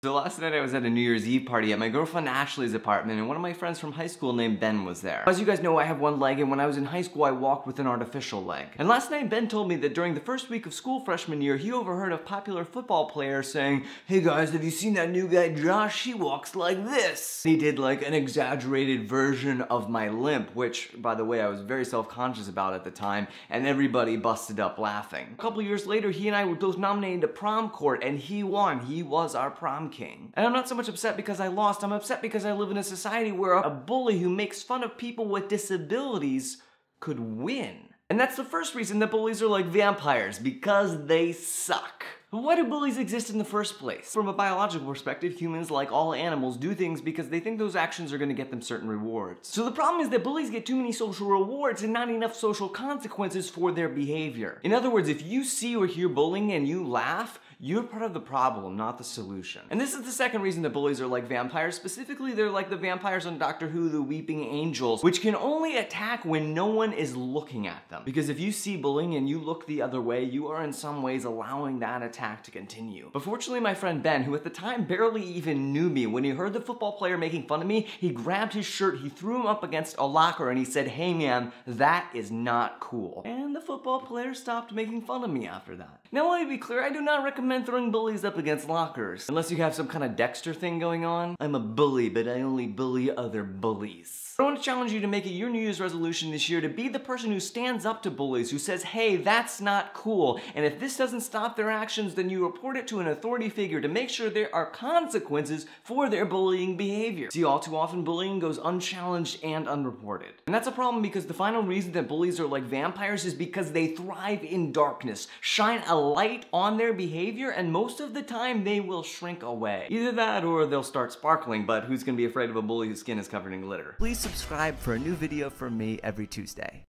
So last night I was at a New Year's Eve party at my girlfriend Ashley's apartment, and one of my friends from high school named Ben was there. As you guys know, I have one leg, and when I was in high school I walked with an artificial leg. And last night Ben told me that during the first week of school freshman year, he overheard a popular football player saying, "Hey guys, have you seen that new guy Josh? He walks like this." He did like an exaggerated version of my limp, which, by the way, I was very self-conscious about at the time, and everybody busted up laughing. A couple years later, he and I were both nominated to prom court, and he won. He was our prom king. And I'm not so much upset because I lost, I'm upset because I live in a society where a bully who makes fun of people with disabilities could win. And that's the first reason that bullies are like vampires, because they suck. Why do bullies exist in the first place? From a biological perspective, humans, like all animals, do things because they think those actions are going to get them certain rewards. So the problem is that bullies get too many social rewards and not enough social consequences for their behavior. In other words, if you see or hear bullying and you laugh, you're part of the problem, not the solution. And this is the second reason that bullies are like vampires. Specifically, they're like the vampires on Doctor Who, the Weeping Angels, which can only attack when no one is looking at them. Because if you see bullying and you look the other way, you are in some ways allowing that attack to continue. But fortunately, my friend Ben, who at the time barely even knew me, when he heard the football player making fun of me, he grabbed his shirt, he threw him up against a locker, and he said, "Hey man, that is not cool." And the football player stopped making fun of me after that. Now let me be clear, I do not recommend throwing bullies up against lockers, unless you have some kind of Dexter thing going on. I'm a bully, but I only bully other bullies. I want to challenge you to make it your New Year's resolution this year to be the person who stands up to bullies, who says, "Hey, that's not cool," and if this doesn't stop their actions, then you report it to an authority figure to make sure there are consequences for their bullying behavior. See, all too often bullying goes unchallenged and unreported. And that's a problem because the final reason that bullies are like vampires is because they thrive in darkness. Shine a light on their behavior and most of the time they will shrink away. Either that or they'll start sparkling, but who's gonna be afraid of a bully whose skin is covered in glitter? Please subscribe for a new video from me every Tuesday.